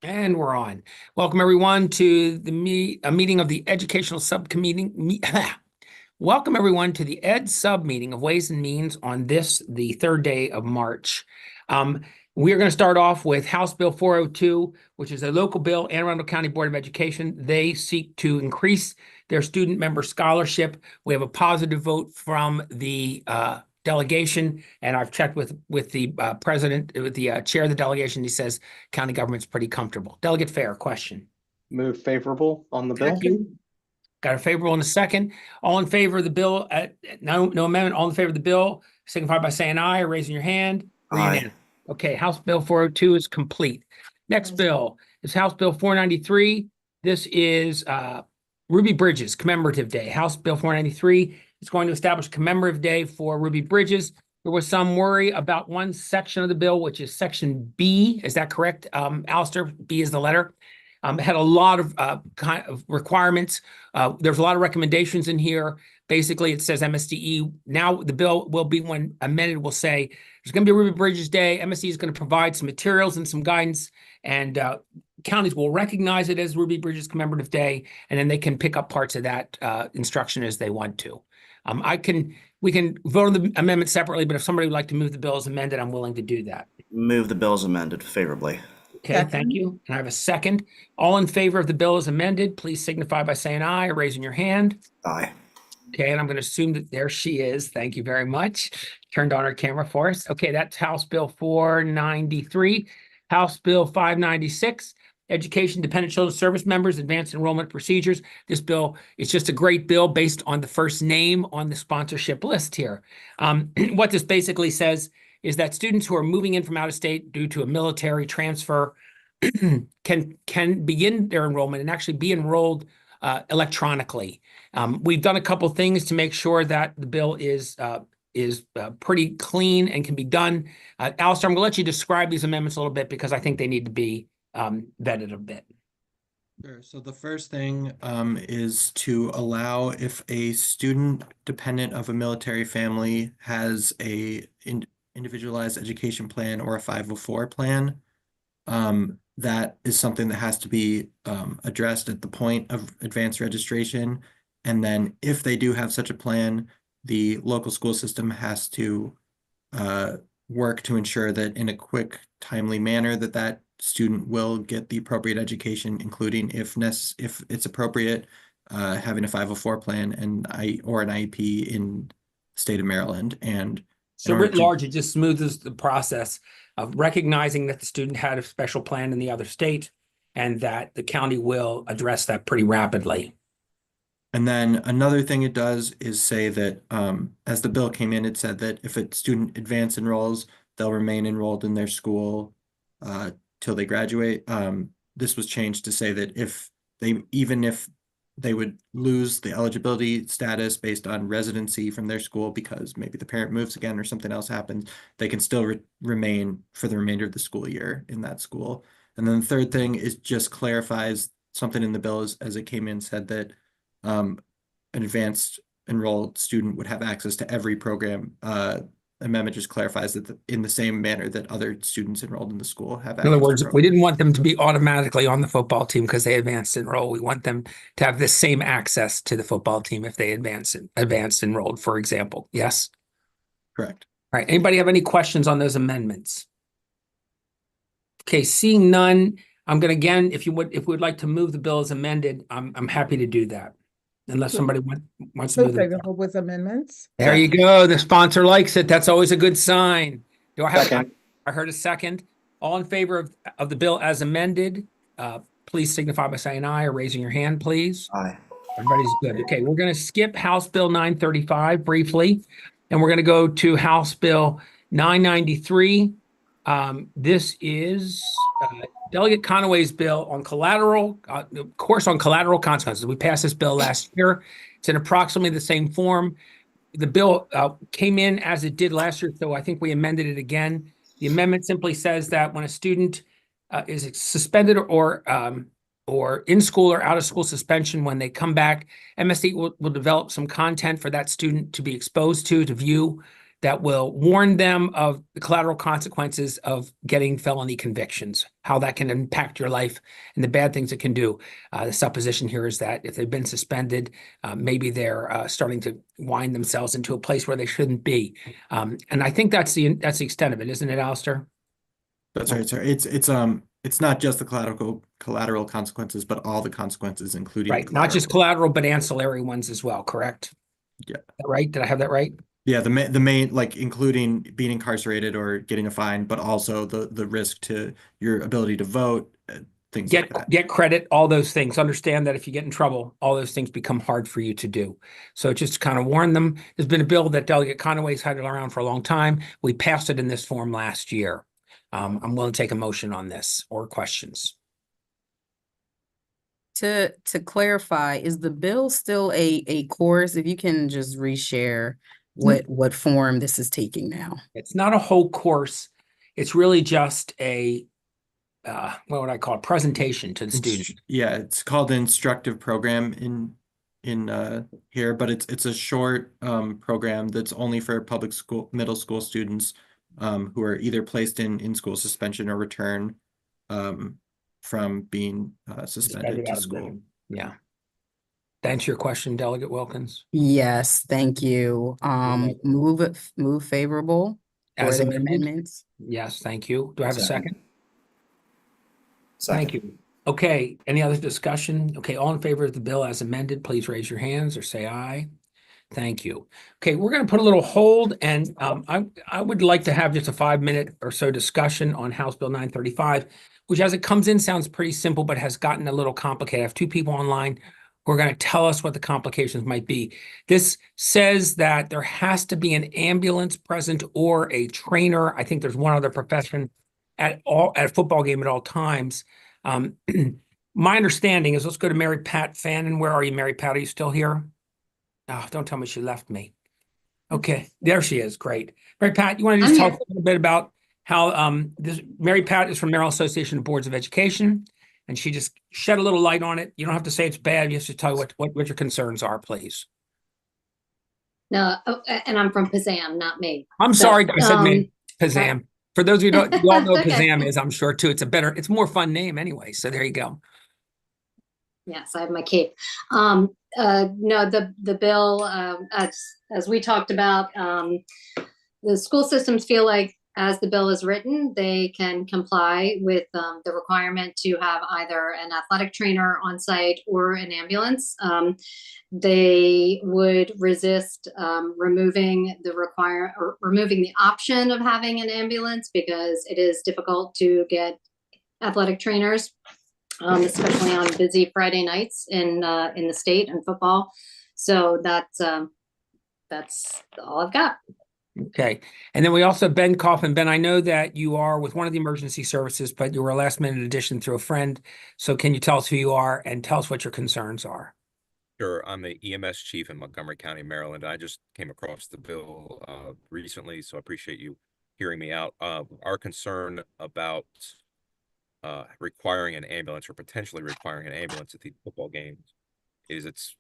And we're on. Welcome, everyone, to the meeting of the Educational Subcommittee. Welcome, everyone, to the Ed Sub meeting of Ways and Means on the third day of March. We are going to start off with House Bill 402, which is a local bill, Anne Arundel County Board of Education. They seek to increase their student member scholarship. We have a positive vote from the delegation, and I've checked with the president, with the chair of the delegation. He says county government's pretty comfortable. Delegate Fair, question. Move favorable on the bill. Thank you. Got a favorable in a second. All in favor of the bill? No amendment. All in favor of the bill, signify by saying aye or raising your hand. Aye. Okay, House Bill 402 is complete. Next bill is House Bill 493. This is Ruby Bridges Commemorative Day. House Bill 493 is going to establish commemorative day for Ruby Bridges. There was some worry about one section of the bill, which is section B. Is that correct, Alistair? B is the letter. It had a lot of kind of requirements. There's a lot of recommendations in here. Basically, it says MSDE. Now the bill will be, when amended, will say there's going to be a Ruby Bridges Day. MSDE is going to provide some materials and some guidance, and counties will recognize it as Ruby Bridges Commemorative Day, and then they can pick up parts of that instruction as they want to. We can vote on the amendment separately, but if somebody would like to move the bill as amended, I'm willing to do that. Move the bill as amended favorably. Okay, thank you. And I have a second. All in favor of the bill as amended, please signify by saying aye or raising your hand. Aye. Okay, and I'm going to assume that there she is. Thank you very much. Turned on her camera for us. Okay, that's House Bill 493. House Bill 596, Education Dependent Children Service Members, Advanced Enrollment Procedures. This bill is just a great bill based on the first name on the sponsorship list here. What this basically says is that students who are moving in from out of state due to a military transfer can begin their enrollment and actually be enrolled electronically. We've done a couple things to make sure that the bill is pretty clean and can be done. Alistair, I'm going to let you describe these amendments a little bit because I think they need to be vetted a bit. Sure. So the first thing is to allow, if a student dependent of a military family has a individualized education plan or a 504 plan, that is something that has to be addressed at the point of advanced registration. And then if they do have such a plan, the local school system has to work to ensure that in a quick, timely manner that student will get the appropriate education, including if it's appropriate, having a 504 plan or an IEP in the state of Maryland. And so writ large, it just smoothes the process of recognizing that the student had a special plan in the other state and that the county will address that pretty rapidly. And then another thing it does is say that as the bill came in, it said that if a student advance enrolls, they'll remain enrolled in their school till they graduate. This was changed to say that even if they would lose the eligibility status based on residency from their school because maybe the parent moves again or something else happens, they can still remain for the remainder of the school year in that school. And then the third thing is just clarifies something in the bill as it came in, said that an advanced enrolled student would have access to every program. Amendment just clarifies that in the same manner that other students enrolled in the school have access. In other words, we didn't want them to be automatically on the football team because they advanced enroll. We want them to have the same access to the football team if they advanced enrolled, for example. Yes? Correct. All right. Anybody have any questions on those amendments? Okay, seeing none, I'm going to, again, if we would like to move the bill as amended, I'm happy to do that. Unless somebody wants to move it. With amendments. There you go. The sponsor likes it. That's always a good sign. Do I have? I heard a second. All in favor of the bill as amended, please signify by saying aye or raising your hand, please. Aye. Everybody's good. Okay, we're going to skip House Bill 935 briefly, and we're going to go to House Bill 993. This is Delegate Conaway's bill on collateral, course on collateral consequences. We passed this bill last year. It's in approximately the same form. The bill came in as it did last year, so I think we amended it again. The amendment simply says that when a student is suspended or in school or out of school suspension, when they come back, MSD will develop some content for that student to be exposed to view. that will warn them of the collateral consequences of getting felony convictions, how that can impact your life and the bad things it can do. The supposition here is that if they've been suspended, maybe they're starting to wind themselves into a place where they shouldn't be. And I think that's the extent of it, isn't it, Alistair? That's right, sir. It's not just the collateral consequences, but all the consequences, including Right, not just collateral, but ancillary ones as well, correct? Yeah. Right? Did I have that right? Yeah, the main, like, including being incarcerated or getting a fine, but also the risk to your ability to vote, things like that. Get credit, all those things. Understand that if you get in trouble, all those things become hard for you to do. So just to kind of warn them, there's been a bill that Delegate Conaway's had around for a long time. We passed it in this form last year. I'm willing to take a motion on this or questions. To clarify, is the bill still a course? If you can just reshare what form this is taking now. It's not a whole course. It's really just a what would I call it? Presentation to the student. Yeah, it's called the instructive program in here, but it's a short program that's only for public school, middle school students who are either placed in school suspension or return from being suspended to school. Yeah. To answer your question, Delegate Wilkins? Yes, thank you. Move favorable for As the amended? amendments. Yes, thank you. Do I have a second? Second. Thank you. Okay, any other discussion? Okay, all in favor of the bill as amended, please raise your hands or say aye. Thank you. Okay, we're going to put a little hold, and I would like to have just a 5-minute or so discussion on House Bill 935, which as it comes in sounds pretty simple, but has gotten a little complicated. I have 2 people online who are going to tell us what the complications might be. This says that there has to be an ambulance present or a trainer. I think there's one other profession at a football game at all times. My understanding is, let's go to Mary Pat Fannin. Where are you, Mary Pat? Are you still here? Oh, don't tell me she left me. Okay, there she is. Great. Mary Pat, you want to just talk a little bit about how Mary Pat is from Maryland Association of Boards of Education, and she just shed a little light on it. You don't have to say it's bad. You have to tell what your concerns are, please. No, and I'm from PZAM, not me. I'm sorry, I said PZAM. For those of you who don't, you all know Okay. PZAM is, I'm sure too. It's a more fun name anyway. So there you go. Yes, I have my cape. No, the bill, as we talked about, the school systems feel like, as the bill is written, they can comply with the requirement to have either an athletic trainer on site or an ambulance. They would resist removing the option of having an ambulance because it is difficult to get athletic trainers, especially on busy Friday nights in the state and football. So that's all I've got. Okay. And then we also have Ben Kaufman. Ben, I know that you are with one of the emergency services, but you were a last minute addition through a friend. So can you tell us who you are and tell us what your concerns are? Sure. I'm the EMS chief in Montgomery County, Maryland. I just came across the bill recently, so I appreciate you hearing me out. Our concern about requiring an ambulance or potentially requiring an ambulance at the football games is it's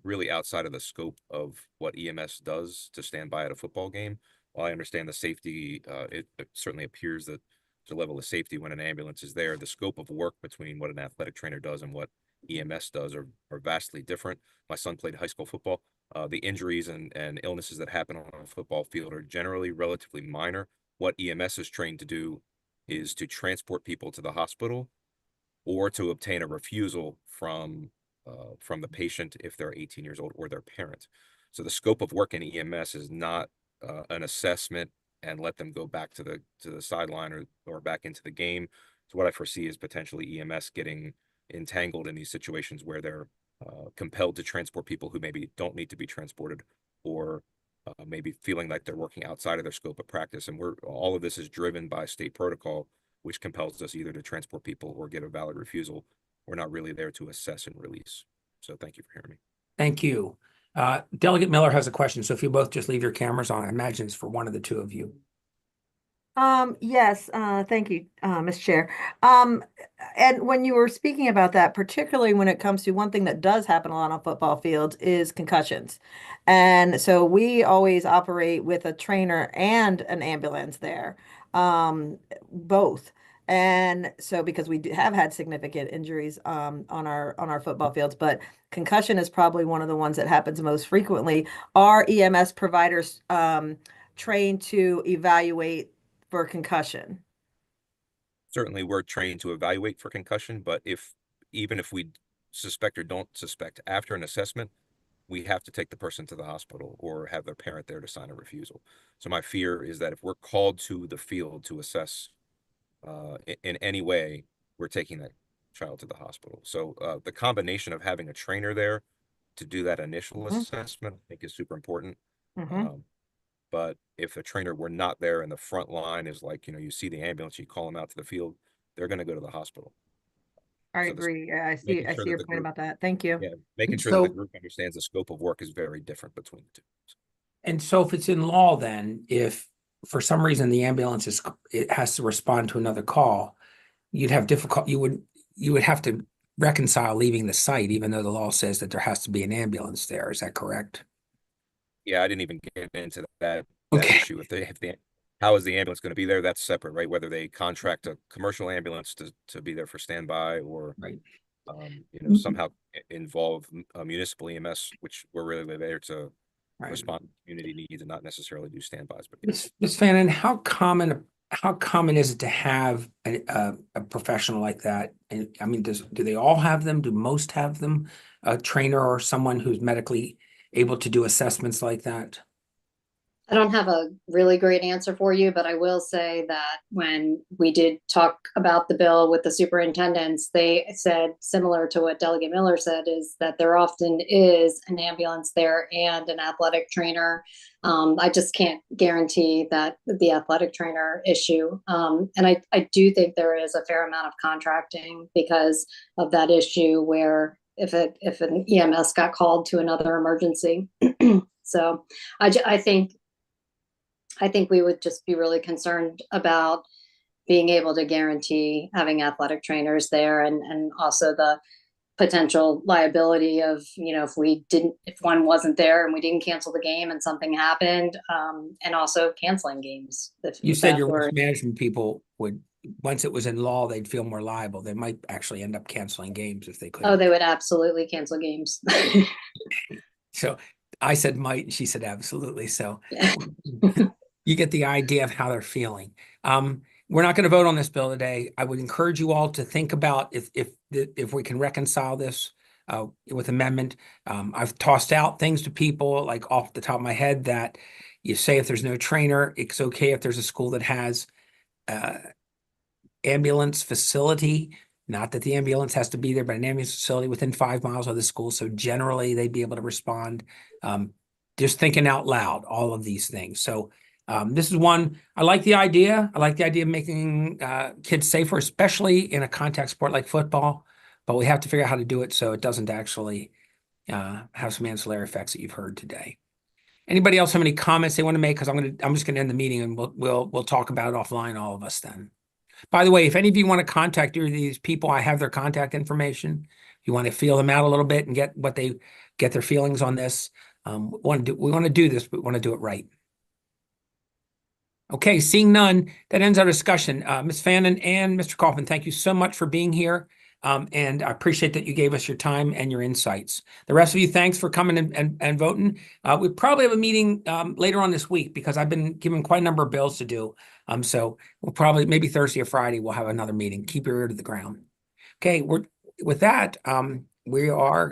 really outside of the scope of what EMS does to stand by at a football game. While I understand the safety, it certainly appears that there's a level of safety when an ambulance is there. The scope of work between what an athletic trainer does and what EMS does are vastly different. My son played high school football. The injuries and illnesses that happen on a football field are generally relatively minor. What EMS is trained to do is to transport people to the hospital or to obtain a refusal from the patient if they're 18 years old or their parent. So the scope of work in EMS is not an assessment and let them go back to the sideline or back into the game. So what I foresee is potentially EMS getting entangled in these situations where they're compelled to transport people who maybe don't need to be transported, or maybe feeling like they're working outside of their scope of practice. And all of this is driven by state protocol, which compels us either to transport people or get a valid refusal. We're not really there to assess and release. So thank you for hearing me. Thank you. Delegate Miller has a question. So if you both just leave your cameras on, I imagine it's for one of the two of you. Yes, thank you, Mr. Chair. And when you were speaking about that, particularly when it comes to one thing that does happen a lot on football fields is concussions. And so we always operate with a trainer and an ambulance there, both. And so because we have had significant injuries on our football fields, but concussion is probably one of the ones that happens most frequently. Are EMS providers trained to evaluate for concussion? Certainly, we're trained to evaluate for concussion, but even if we suspect or don't suspect, after an assessment, we have to take the person to the hospital or have their parent there to sign a refusal. So my fear is that if we're called to the field to assess in any way, we're taking that child to the hospital. So the combination of having a trainer there to do that initial assessment, I think, is super important. But if a trainer were not there and the front line is like, you see the ambulance, you call them out to the field, they're going to go to the hospital. I So agree. I see making sure that your the point group- about that. Thank you. Yeah, making sure So- that the group understands the scope of work is very different between the two. And so if it's in law, then if for some reason the ambulance it has to respond to another call, you'd have you would have to reconcile leaving the site, even though the law says that there has to be an ambulance there. Is that correct? Yeah, I didn't even get into that Okay. issue. How is the ambulance going to be there? That's separate, right? Whether they contract a commercial ambulance to be there for standby or Right. somehow involve a municipal EMS, which we're really there to Right. respond to community needs and not necessarily do standbys. But yeah. Ms. Fannin, how common is it to have a professional like that? And I mean, do they all have them? Do most have them? A trainer or someone who's medically able to do assessments like that? I don't have a really great answer for you, but I will say that when we did talk about the bill with the superintendents, they said, similar to what Delegate Miller said, is that there often is an ambulance there and an athletic trainer. I just can't guarantee that the athletic trainer issue. And I do think there is a fair amount of contracting because of that issue where if an EMS got called to another emergency. So I think we would just be really concerned about being able to guarantee having athletic trainers there and also the potential liability of, if one wasn't there and we didn't cancel the game and something happened, and also canceling games. You said your risk management people would, once it was in law, they'd feel more liable. They might actually end up canceling games if they could. Oh, they would absolutely cancel games. So I said might, and she said absolutely. So Yeah. you get the idea of how they're feeling. We're not going to vote on this bill today. I would encourage you all to think about if we can reconcile this with amendment. I've tossed out things to people like off the top of my head that you say if there's no trainer, it's okay if there's a school that has ambulance facility. Not that the ambulance has to be there, but an ambulance facility within 5 miles of the school. So generally they'd be able to respond. Just thinking out loud, all of these things. So this is one, I like the idea. I like the idea of making kids safer, especially in a contact sport like football, but we have to figure out how to do it so it doesn't actually have some ancillary effects that you've heard today. Anybody else have any comments they want to make? Because I'm just gonna end the meeting and we'll talk about it offline, all of us then. By the way, if any of you want to contact either of these people, I have their contact information. If you want to feel them out a little bit and get their feelings on this, we want to do this, but we want to do it right. Okay, seeing none, that ends our discussion. Ms. Fannin and Mr. Kaufman, thank you so much for being here. And I appreciate that you gave us your time and your insights. The rest of you, thanks for coming and voting. We probably have a meeting later on this week because I've been given quite a number of bills to do. So we'll probably, maybe Thursday or Friday, we'll have another meeting. Keep your ear to the ground. Okay, with that, we are